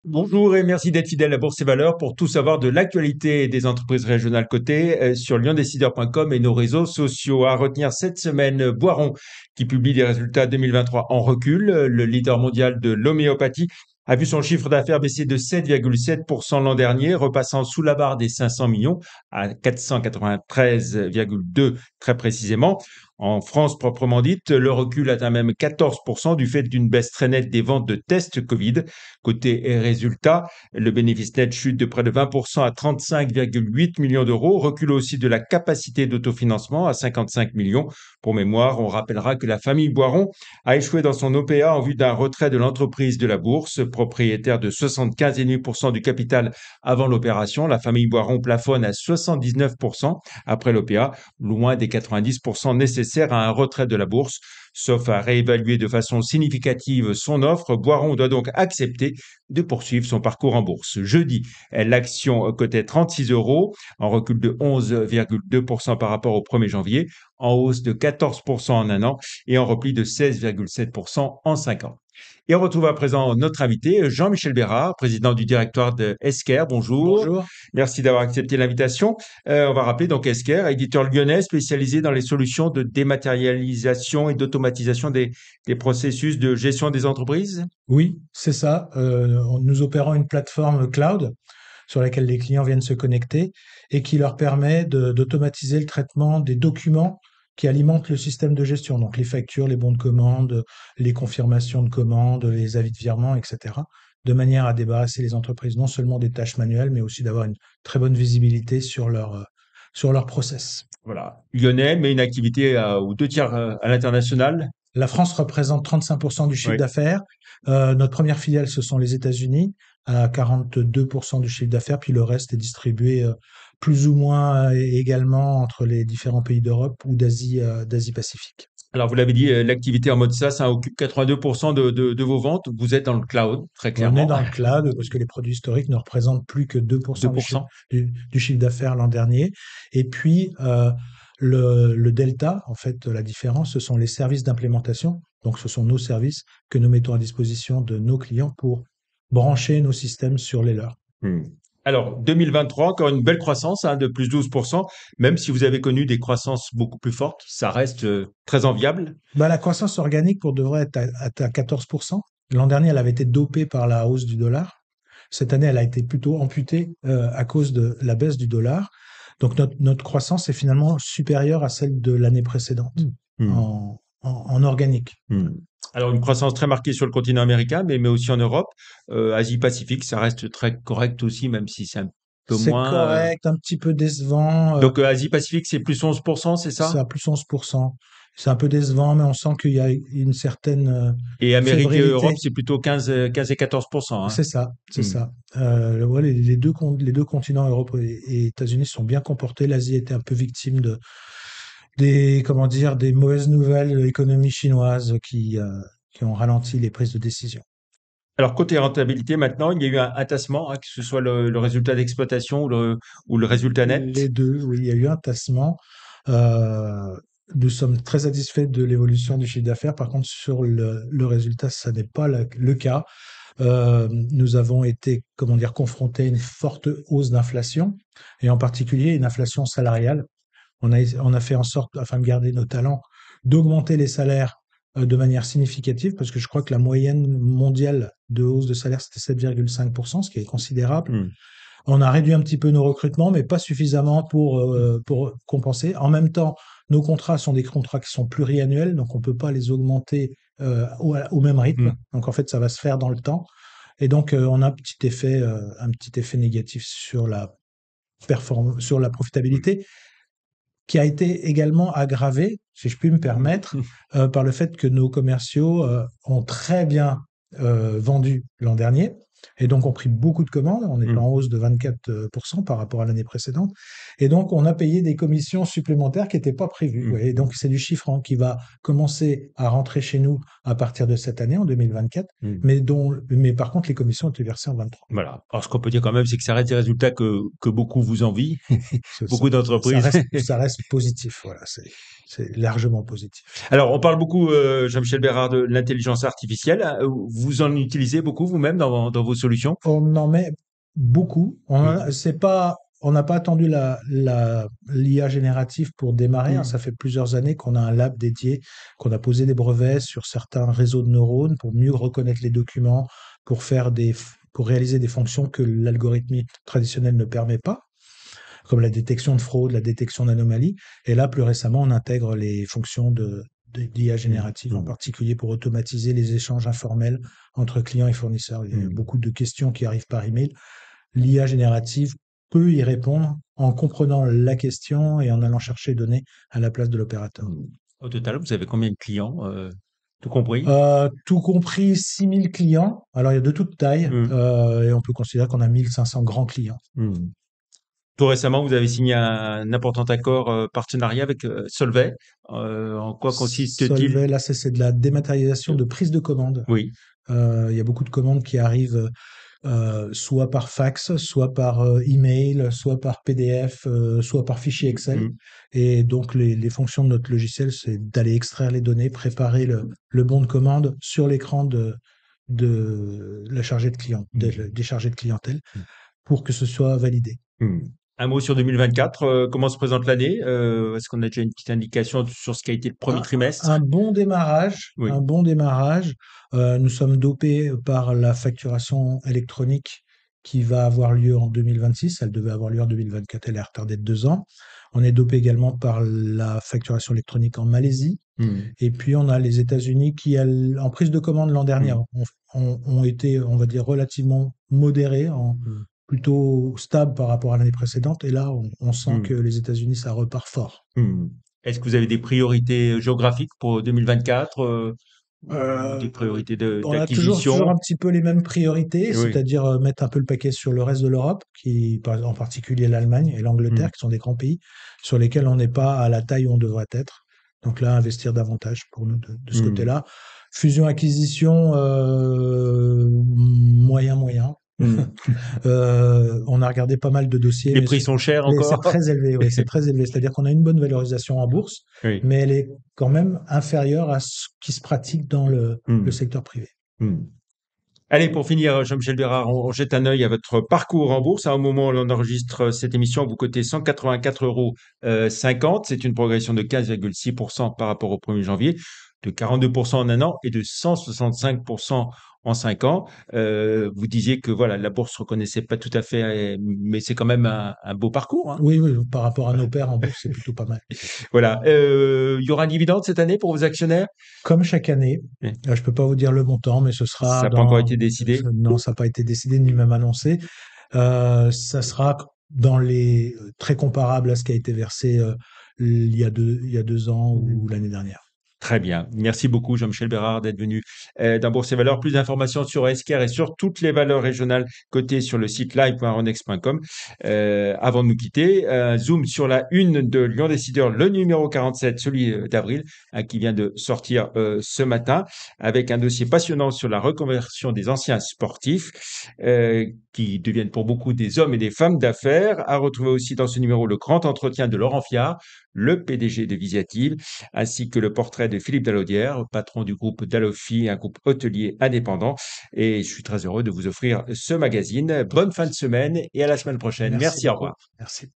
Bonjour et merci d'être fidèle à Bourse et Valeurs pour tout savoir de l'actualité des entreprises régionales cotées sur liondecideur.com et nos réseaux sociaux. À retenir cette semaine, Boiron qui publie des résultats 2023 en recul. Le leader mondial de l'homéopathie a vu son chiffre d'affaires baisser de 7,7% l'an dernier, repassant sous la barre des 500 millions à 493,2 très précisément. En France proprement dite, le recul atteint même 14% du fait d'une baisse très nette des ventes de tests Covid. Côté résultats, le bénéfice net chute de près de 20% à 35,8 millions d'euros, recul aussi de la capacité d'autofinancement à 55 millions. Pour mémoire, on rappellera que la famille Boiron a échoué dans son OPA en vue d'un retrait de l'entreprise de la bourse. Propriétaire de 75,5% du capital avant l'opération, la famille Boiron plafonne à 79% après l'OPA, loin des 90% nécessaires à un retrait de la bourse. Sauf à réévaluer de façon significative son offre, Boiron doit donc accepter de poursuivre son parcours en bourse. Jeudi, l'action cotait 36 euros, en recul de 11,2% par rapport au 1er janvier, en hausse de 14% en un an et en repli de 16,7% en 5 ans. Et on retrouve à présent notre invité, Jean-Michel Bérard, président du directoire de Esker. Bonjour. Bonjour. Merci d'avoir accepté l'invitation. On va rappeler donc Esker, éditeur lyonnais spécialisé dans les solutions de dématérialisation et d'automatisation des processus de gestion des entreprises. Oui, c'est ça. Nous opérons une plateforme cloud sur laquelle les clients viennent se connecter et qui leur permet d'automatiser le traitement des documents qui alimentent le système de gestion. Donc les factures, les bons de commande, les confirmations de commandes, les avis de virement, etc. De manière à débarrasser les entreprises non seulement des tâches manuelles, mais aussi d'avoir une très bonne visibilité sur leur process. Voilà, lyonnais, mais une activité aux 2 tiers à l'international. La France représente 35% du chiffre Oui. d'affaires. Notre première filiale, ce sont les États-Unis, à 42% du chiffre d'affaires, puis le reste est distribué plus ou moins également entre les différents pays d'Europe ou d'Asie-Pacifique. Alors, vous l'avez dit, l'activité en mode SaaS, ça occupe 82% de vos ventes. Vous êtes dans le cloud, très On est clairement. dans le cloud parce que les produits historiques ne représentent plus que 2% 2%. du chiffre d'affaires l'an dernier. Et puis, le delta, en fait, la différence, ce sont les services d'implémentation. Donc, ce sont nos services que nous mettons à disposition de nos clients pour brancher nos systèmes sur les leurs. Alors, 2023, encore une belle croissance de plus 12%, même si vous avez connu des croissances beaucoup plus fortes, ça reste très enviable. La croissance organique pour devrait être à 14%. L'an dernier, elle avait été dopée par la hausse du dollar. Cette année, elle a été plutôt amputée à cause de la baisse du dollar. Donc notre croissance est finalement supérieure à celle de l'année précédente en organique. Alors, une croissance très marquée sur le continent américain, mais aussi en Europe. Asie-Pacifique, ça reste très correct aussi, même si c'est un peu C'est moins. correct, un petit peu décevant. Donc, Asie-Pacifique, c'est plus 11%, c'est ça? C'est à plus 11%. C'est un peu décevant, mais on sent qu'il y a une certaine Et Amérique et fébrilité. Europe, c'est plutôt 15 et 14%. C'est ça, c'est ça. Ouais, les deux continents, Europe et États-Unis, sont bien comportés. L'Asie était un peu victime des mauvaises nouvelles de l'économie chinoise qui ont ralenti les prises de décision. Alors, côté rentabilité, maintenant, il y a eu un tassement, que ce soit le résultat d'exploitation ou le résultat net. Les deux, oui, il y a eu un tassement. Nous sommes très satisfaits de l'évolution du chiffre d'affaires. Par contre, sur le résultat, ça n'est pas le cas. Nous avons été, confrontés à une forte hausse d'inflation, et en particulier une inflation salariale. On a fait en sorte, afin de garder nos talents, d'augmenter les salaires de manière significative, parce que je crois que la moyenne mondiale de hausse de salaire, c'était 7,5%, ce qui est considérable. On a réduit un petit peu nos recrutements, mais pas suffisamment pour compenser. En même temps, nos contrats sont des contrats qui sont pluriannuels, donc on ne peut pas les augmenter au même rythme. Donc en fait, ça va se faire dans le temps. Et donc, on a un petit effet négatif sur la profitabilité, qui a été également aggravé, si je puis me permettre, par le fait que nos commerciaux ont très bien vendu l'an dernier. et donc ont pris beaucoup de commandes. On est en Mmh. hausse de 24% par rapport à l'année précédente. Et donc, on a payé des commissions supplémentaires qui n'étaient pas prévues. Mmh. Et donc, c'est du chiffrant qui va commencer à rentrer chez nous à partir de cette année, en 2024, Mmh. mais par contre, les commissions ont été versées en 23. Voilà. Alors, ce qu'on peut dire quand même, c'est que ça reste des résultats que beaucoup vous envient, Ça, ça- beaucoup d'entreprises. ça reste positif. Voilà, c'est largement positif. Alors, on parle beaucoup, Jean-Michel Bérard, de l'intelligence artificielle. Vous en utilisez beaucoup vous-même dans vos solutions? On en met beaucoup. Mmh. On n'a pas attendu l'IA générative pour démarrer, hein. Mmh. Ça fait plusieurs années qu'on a un lab dédié, qu'on a posé des brevets sur certains réseaux de neurones pour mieux reconnaître les documents, pour réaliser des fonctions que l'algorithme traditionnel ne permet pas, comme la détection de fraude, la détection d'anomalies. Et là, plus récemment, on intègre les fonctions d'IA Mmh. générative, en Mmh. particulier pour automatiser les échanges informels entre clients et fournisseurs. Il y a Mmh. beaucoup de questions qui arrivent par email. L'IA générative peut y répondre en comprenant la question et en allant chercher les données à la place de l'opérateur. Mmh. Au total, vous avez combien de clients, tout compris? Tout compris, 6000 clients. Alors, il y a de toutes tailles, Mmh. et on peut considérer qu'on a 1500 grands clients. Mmh. Tout récemment, vous avez signé un important accord, partenariat avec, Solvay. En quoi consiste-t-il? Solvay, là, c'est de la dématérialisation de prise de commande. Oui. Il y a beaucoup de commandes qui arrivent soit par fax, soit par email, soit par PDF, soit par fichier Excel. Mmh. Et donc, les fonctions de notre logiciel, c'est d'aller extraire les données, préparer le bon de commande sur l'écran de la chargée de client, Mmh. des chargés de clientèle, pour que ce soit validé. Mmh. Un mot sur 2024, comment se présente l'année? Est-ce qu'on a déjà une petite indication sur ce qu'a été le premier Un, un trimestre? bon démarrage, un Oui. bon démarrage. Nous sommes dopés par la facturation électronique qui va avoir lieu en 2026. Elle devait avoir lieu en 2024, elle est retardée de 2 ans. On est dopé également par la facturation électronique en Malaisie. Mmh. Et puis on a les États-Unis qui, en prise de commande l'an dernier, Mmh. ont été, on va dire, relativement modérés, Mmh. plutôt stables par rapport à l'année précédente. Et là, on sent Mmh. que les États-Unis, ça repart fort. Mmh. Est-ce que vous avez des priorités géographiques pour 2024, ou Euh, des priorités on a toujours d'acquisition? un petit peu les mêmes priorités, Oui. c'est-à-dire mettre un peu le paquet sur le reste de l'Europe, en particulier l'Allemagne et Mmh. l'Angleterre, qui sont des grands pays sur lesquels on n'est pas à la taille où on devrait être. Donc là, investir davantage pour nous de ce Mmh. côté-là. Fusion-acquisition, moyen, moyen. Mmh. On a regardé pas mal de dossiers, Les mais prix sont chers c'est encore? très élevé, oui, c'est très élevé. C'est-à-dire qu'on a une bonne valorisation en bourse, Oui. mais elle est quand même inférieure à ce qui se pratique dans le Mmh. secteur privé. Mmh. Allez, pour finir, Jean-Michel Bérard, on jette un œil à votre parcours en bourse. À un moment où l'on enregistre cette émission, vous cotez 184,50 €. C'est une progression de 15,6% par rapport au 1er janvier, de 42% en un an et de 165% en 5 ans. Vous disiez que voilà, la bourse ne reconnaissait pas tout à fait, mais c'est quand même un beau parcours, hein. Oui, oui, par rapport à nos Voilà. pairs en bourse, c'est plutôt pas mal. Voilà. Il y aura un dividende cette année pour vos actionnaires? Comme chaque année, Oui. je peux pas vous dire le montant, mais ce Ça sera n'a pas encore été décidé? non, ça n'a pas été décidé ni même annoncé. Ça sera très comparable à ce qui a été versé il y a 2 ans ou l'année dernière. Très bien. Merci beaucoup, Jean-Michel Bérard, d'être venu dans Bourse et Valeurs. Plus d'informations sur Esquire et sur toutes les valeurs régionales cotées sur le site live.ronex.com. Avant de nous quitter, un zoom sur la une de Lyon Décideur, le numéro 47, celui d'avril, qui vient de sortir ce matin, avec un dossier passionnant sur la reconversion des anciens sportifs, qui deviennent pour beaucoup des hommes et des femmes d'affaires. À retrouver aussi dans ce numéro le grand entretien de Laurent Fiard, le PDG de Visiative, ainsi que le portrait de Philippe Dallaudière, patron du groupe Dallofi, un groupe hôtelier indépendant. Et je suis très heureux de vous offrir ce magazine. Bonne fin de semaine et à la semaine prochaine. Merci Merci, au beaucoup. revoir. Merci.